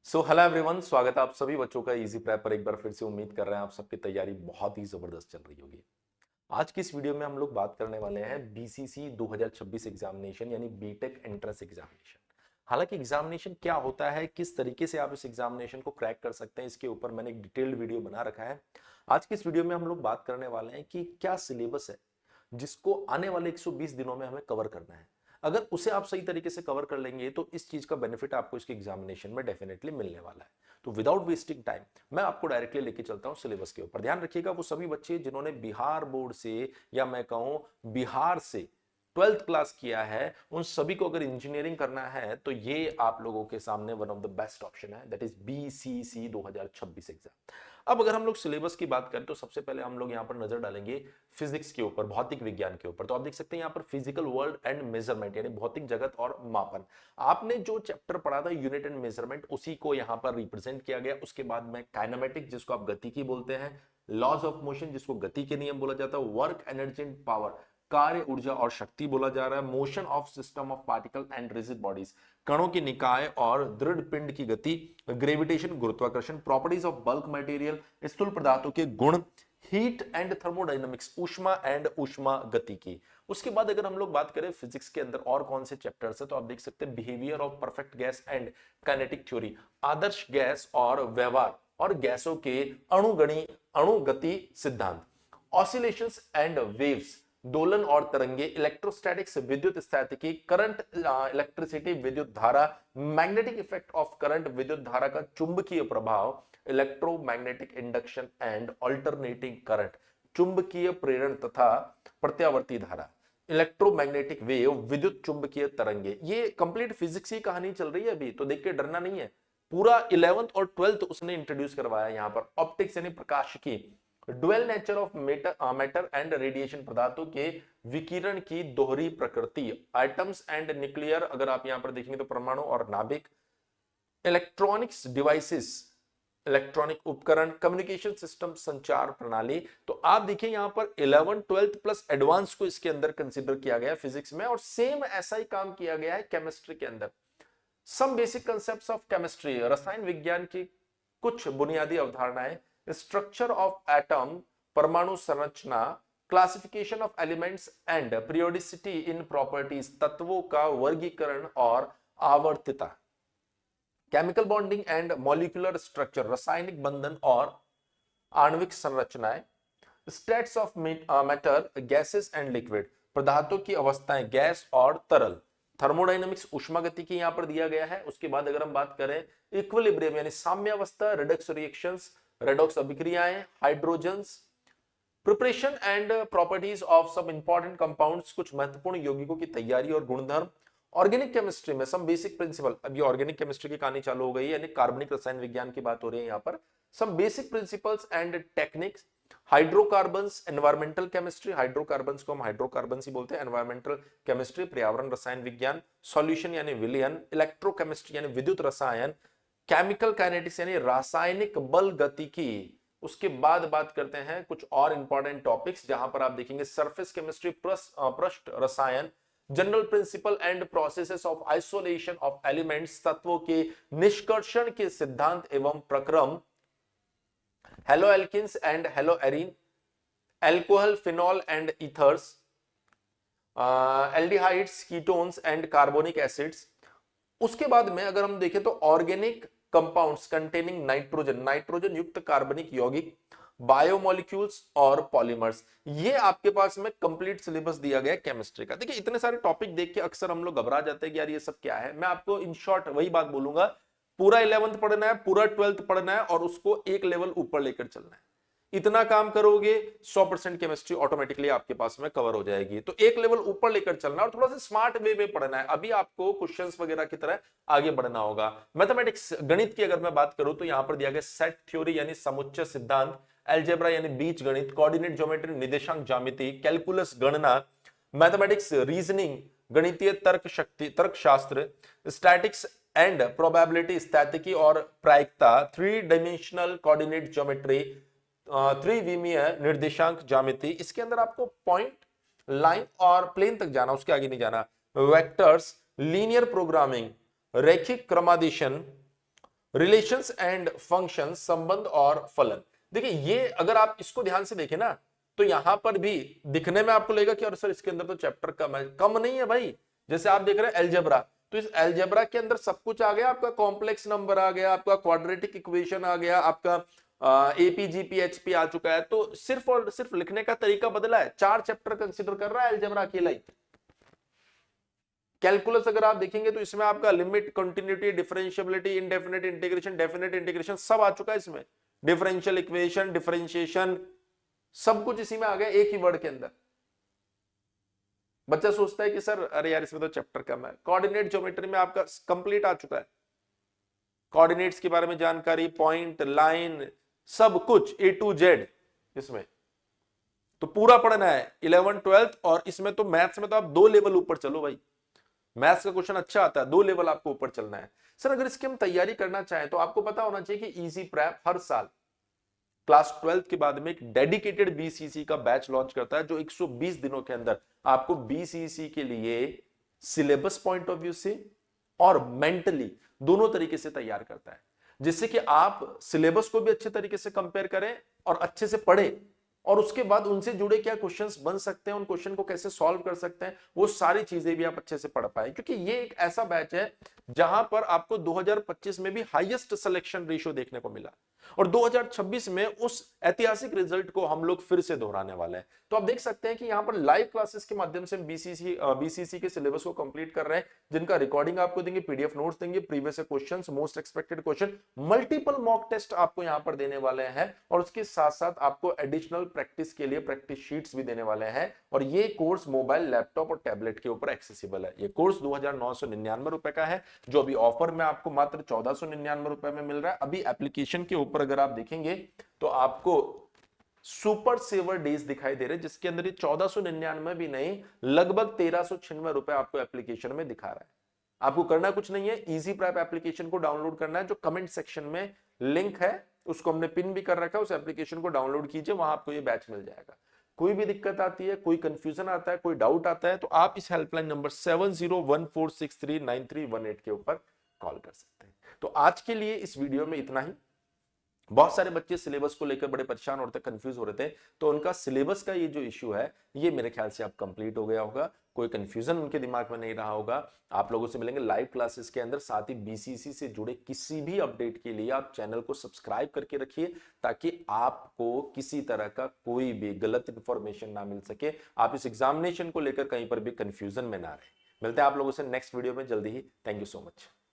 So hello everyone, स्वागत है आप सभी बच्चों का इजी प्रेप पर। एक बार फिर से उम्मीद कर रहे हैं आप सबकी तैयारी बहुत ही जबरदस्त चल रही होगी। आज की इस वीडियो में हम लोग बात करने वाले हैं बीसीसी 2026 एग्जामिनेशन यानी बीटेक एंट्रेंस एग्जामिनेशन। हालांकि एग्जामिनेशन क्या होता है, किस तरीके से आप इस एग्जामिनेशन को क्रैक कर सकते हैं, इसके ऊपर मैंने एक डिटेल्ड वीडियो बना रखा है। आज की इस वीडियो में हम लोग बात करने वाले हैं कि क्या सिलेबस है जिसको आने वाले 120 दिनों में हमें कवर करना है। अगर उसे आप सही तरीके से कवर कर लेंगे तो इस चीज का बेनिफिट आपको इसके एग्जामिनेशन में डेफिनेटली मिलने वाला है। तो विदाउट वेस्टिंग टाइम मैं आपको डायरेक्टली लेके चलता हूं सिलेबस के ऊपर। ध्यान रखिएगा, वो सभी बच्चे जिन्होंने बिहार बोर्ड से या मैं कहूं बिहार से 12th क्लास किया है, उन सभी को अगर इंजीनियरिंग करना है तो ये आप लोगों के सामने one of the best option है, दैट इज बीसीसी 2026 एग्जाम। अब अगर हम लोग सिलेबस की बात करें तो सबसे पहले हम लोग यहाँ पर नजर डालेंगे फिजिक्स के ऊपर, भौतिक विज्ञान के ऊपर। तो आप देख सकते हैं यहाँ पर फिजिकल वर्ल्ड एंड मेजरमेंट यानी भौतिक जगत और मापन। आपने जो चैप्टर पढ़ा था यूनिट एंड मेजरमेंट, उसी को यहाँ पर रिप्रेजेंट किया गया। उसके बाद में काइनेमेटिक जिसको आप गति की बोलते हैं, लॉज ऑफ मोशन जिसको गति के नियम बोला जाता है, वर्क एनर्जी एंड पावर कार्य ऊर्जा और शक्ति बोला जा रहा है, motion of system of particle and rigid bodies कणों की निकाय और दृढ़ पिंड की गति, ग्रेविटेशन गुरुत्वाकर्षण, प्रॉपर्टीज ऑफ बल्क मटेरियल स्थूल पदार्थों के गुण, हीट एंड थर्मोडायनामिक्स ऊष्मा एंड ऊष्मा गति की। उसके बाद अगर हम लोग बात करें फिजिक्स के अंदर और कौन से चैप्टर्स है, तो आप देख सकते हैं behaviour of perfect gas and kinetic theory, Adarsh gas और व्यवहार और गैसों के अणुगति सिद्धांत, ऑसिलेशंस एंड वेव्स दोलन और तरंगे, इलेक्ट्रोस्टैटिक्स विद्युत स्थैतिकी, करंट इलेक्ट्रिसिटी विद्युत धारा, मैग्नेटिक इफेक्ट ऑफ करंट विद्युत धारा का चुंबकीय प्रभाव, electromagnetic induction and alternating current चुंबकीय प्रेरण तथा प्रत्यावर्ती धारा, इलेक्ट्रोमैग्नेटिक वेव विद्युत चुंबकीय तरंगे। ये कंप्लीट फिजिक्स की कहानी चल रही है अभी, तो देख के डरना नहीं है। पूरा 11th और 12th उसने इंट्रोड्यूस करवाया यहाँ पर। ऑप्टिक्स यानी प्रकाशिकी, dual nature of matter and radiation पदार्थों के विकिरण की दोहरी प्रकृति, एटम्स एंड न्यूक्लियर अगर आप यहां पर देखेंगे तो परमाणु और नाभिक, इलेक्ट्रॉनिक्स डिवाइसेस इलेक्ट्रॉनिक उपकरण, कम्युनिकेशन सिस्टम संचार प्रणाली। तो आप देखिए यहां पर 11 12 प्लस एडवांस को इसके अंदर कंसीडर किया गया है फिजिक्स में, और सेम ऐसा ही काम किया गया है केमिस्ट्री के अंदर। Some basic concepts of chemistry, रसायन विज्ञान की कुछ बुनियादी अवधारणाएं, स्ट्रक्चर ऑफ एटम परमाणु संरचना, classification of elements and periodicity in properties तत्वों का वर्गीकरण और आवर्तता, chemical bonding and molecular structure रासायनिक बंधन और आणविक संरचनाएं, states of matter gases and liquid पदार्थों की अवस्थाएं गैस और तरल, थर्मोडायनामिक्स ऊष्मागतिकी यहां पर दिया गया है। उसके बाद अगर हम बात करें इक्विलिब्रियम यानी साम्यावस्था, रिडक्स रिएक्शंस रेडॉक्स अभिक्रियाएं, hydrogens, preparation and properties of सब इंपॉर्टेंट कंपाउंड्स कुछ महत्वपूर्ण यौगिकों की तैयारी और गुणधर्म, ऑर्गेनिक केमिस्ट्री में सम बेसिक प्रिंसिपल, अभी ऑर्गेनिक केमिस्ट्री की कहानी चालू हो गई है यानी कार्बनिक रसायन विज्ञान की बात हो रही है यहाँ पर, some basic principles and techniques, hydrocarbons environmental chemistry, hydrocarbons को हम हाइड्रोकार्बन्स ही बोलते हैं, एनवायरमेंटल केमिस्ट्री पर्यावरण रसायन विज्ञान, सॉल्यूशन यानी विलयन, इलेक्ट्रोकेमिस्ट्री यानी विद्युत रसायन, केमिकल काइनेटिक्स यानी रासायनिक बल गतिकी। उसके बाद बात करते हैं कुछ और इंपॉर्टेंट टॉपिक्स जहां पर आप देखेंगे सरफेस केमिस्ट्री, पृष्ठ रसायन, general principle and processes of isolation of elements तत्वों के निष्कर्षण के सिद्धांत एवं प्रक्रम, hello alkenes and hello arene, alcohol phenol and ethers, aldehydes ketones and carbonic acids. उसके बाद में अगर हम देखें तो organic compounds containing nitrogen, nitrogen युक्त कार्बनिक यौगिक, बायोमोलिक्यूल्स और पॉलीमर्स। ये आपके पास में कंप्लीट सिलेबस दिया गया है केमिस्ट्री का। देखिए इतने सारे टॉपिक देख के अक्सर हम लोग घबरा जाते हैं कि यार ये सब क्या है। मैं आपको इन शॉर्ट वही बात बोलूंगा, पूरा 11th पढ़ना है, पूरा 12th पढ़ना है और उसको एक लेवल ऊपर लेकर चलना है। इतना काम करोगे 100% केमिस्ट्री ऑटोमेटिकली आपके पास में कवर हो जाएगी। तो एक लेवल ऊपर लेकर चलना और थोड़ा सा स्मार्ट वे में पढ़ना है। अभी आपको क्वेश्चंस वगैरह की तरह आगे बढ़ना होगा। मैथमेटिक्स गणित की अगर मैं बात करूं तो यहां पर दिया गया सेट थ्योरी यानी समुच्चय सिद्धांत, अलजेब्रा यानी बीज गणित, कोऑर्डिनेट ज्योमेट्री निर्देशांक ज्यामिति, कैलकुलस गणना, मैथमेटिक्स रीजनिंग गणितीय तर्क शक्ति तर्कशास्त्र, स्टैटिक्स एंड प्रोबेबिलिटी स्थैतिकी और प्रायिकता, 3 डायमेंशनल कोऑर्डिनेट ज्योमेट्री, त्रिविमीय निर्देशांक ज्यामिति। इसके अंदर आपको पॉइंट, लाइन और प्लेन तक जाना, उसके आगे नहीं जाना। वेक्टर्स, लीनियर प्रोग्रामिंग, रैखिक क्रमादेशन, रिलेशंस एंड फंक्शन, संबंध और फलन। देखिए ये अगर आप इसको ध्यान से देखें ना तो यहां पर भी दिखने में आपको लगेगा कि और सर इसके अंदर तो चैप्टर कम है। कम नहीं है भाई, जैसे आप देख रहे हैं एलजेब्रा, तो इस एलजेब्रा के अंदर सब कुछ आ गया, आपका कॉम्प्लेक्स नंबर आ गया, आपका क्वाड्रेटिक इक्वेशन आ गया, आपका एपीजीपी एचपी आ चुका है। तो सिर्फ और सिर्फ लिखने का तरीका बदला है, 4 चैप्टर कंसीडर कर रहा है एलजेब्रा अकेला ही। कैलकुलस अगर आप देखेंगे तो इसमें आपका limit, continuity, differentiability, indefinite integration, definite integration सब आ चुका है इसमें। डिफरेंशियल इक्वेशन, डिफरेंशिएशन, सब कुछ इसी में आ गया एक ही वर्ड के अंदर। बच्चा सोचता है कि सर अरे यार इसमें तो चैप्टर कम है। कोऑर्डिनेट ज्योमेट्री में आपका कंप्लीट आ चुका है, कोऑर्डिनेट्स के बारे में जानकारी, पॉइंट, लाइन, सब कुछ ए टू जेड इसमें तो पूरा पढ़ना है 11th 12th। और इसमें तो मैथ्स में तो आप 2 लेवल ऊपर चलो भाई, मैथ्स का क्वेश्चन अच्छा आता है, 2 लेवल आपको ऊपर चलना है। सर अगर इसकी हम तैयारी करना चाहें तो आपको पता होना चाहिए कि इजी प्रैप हर साल क्लास 12th के बाद में एक डेडिकेटेड बीसीसी का बैच लॉन्च करता है, जो 120 दिनों के अंदर आपको बीसीसी के लिए सिलेबस पॉइंट ऑफ व्यू से और मेंटली दोनों तरीके से तैयार करता है, जिससे कि आप सिलेबस को भी अच्छे तरीके से कंपेयर करें और अच्छे से पढ़े, और उसके बाद उनसे जुड़े क्या क्वेश्चंस बन सकते हैं, उन क्वेश्चन को कैसे सॉल्व कर सकते हैं, वो सारी चीजें भी आप अच्छे से पढ़ पाए। क्योंकि ये एक ऐसा बैच है जहां पर आपको 2025 में भी हाईएस्ट सिलेक्शन रेशियो देखने को मिला, और 2026 में उस ऐतिहासिक रिजल्ट को हम लोग फिर से दोहराने वाले हैं। तो आप देख सकते हैं कि यहाँ पर लाइव क्लासेस के माध्यम से बीसीसी के सिलेबस को कंप्लीट कर रहे हैं, जिनका रिकॉर्डिंग आपको देंगे, पीडीएफ नोट्स देंगे, previous questions, most expected question, multiple mock test आपको यहाँ पर देने वाले हैं, और उसके साथ साथ आपको एडिशनल प्रैक्टिस के लिए प्रैक्टिस शीट्स भी देने वाले हैं। और ये कोर्स मोबाइल, लैपटॉप और टैबलेट के ऊपर एक्सेसिबल है। ये कोर्स 2999 रुपए का है, जो अभी ऑफर में आपको मात्र 1499 रुपए में मिल रहा है। अभी एप्लीकेशन के ऊपर अगर आप देखेंगे तो आपको सुपर सेवर डेज दिखाई दे रहे हैं, जिसके अंदर ये 1499 भी नहीं, लगभग 1396 रुपए आपको एप्लीकेशन में दिखा रहा है। आपको करना कुछ नहीं है, इजी प्रैप एप्लीकेशन को डाउनलोड करना है, जो कमेंट सेक्शन में लिंक है उसको हमने पिन भी कर रखा है, उस एप्लीकेशन को डाउनलोड कीजिए, वहां आपको ये बैच मिल जाएगा। कोई भी दिक्कत आती है, कोई कंफ्यूजन आता है, कोई डाउट आता है, तो आप इस हेल्पलाइन नंबर 7014639318 के ऊपर कॉल कर सकते हैं। तो आज के लिए इस वीडियो में इतना ही। बहुत सारे बच्चे सिलेबस को लेकर बड़े परेशान होते, कंफ्यूज हो रहे थे, तो उनका सिलेबस का ये जो इश्यू है ये मेरे ख्याल से अब कंप्लीट हो गया होगा, कोई कंफ्यूजन उनके दिमाग में नहीं रहा होगा। आप लोगों से मिलेंगे लाइव क्लासेस के अंदर, साथ ही बीसीसी से जुड़े किसी भी अपडेट के लिए आप चैनल को सब्सक्राइब करके रखिए, ताकि आपको किसी तरह का कोई भी गलत इंफॉर्मेशन ना मिल सके, आप इस एग्जामिनेशन को लेकर कहीं पर भी कंफ्यूजन में ना रहे। मिलते हैं आप लोगों से नेक्स्ट वीडियो में जल्दी ही। Thank you so much.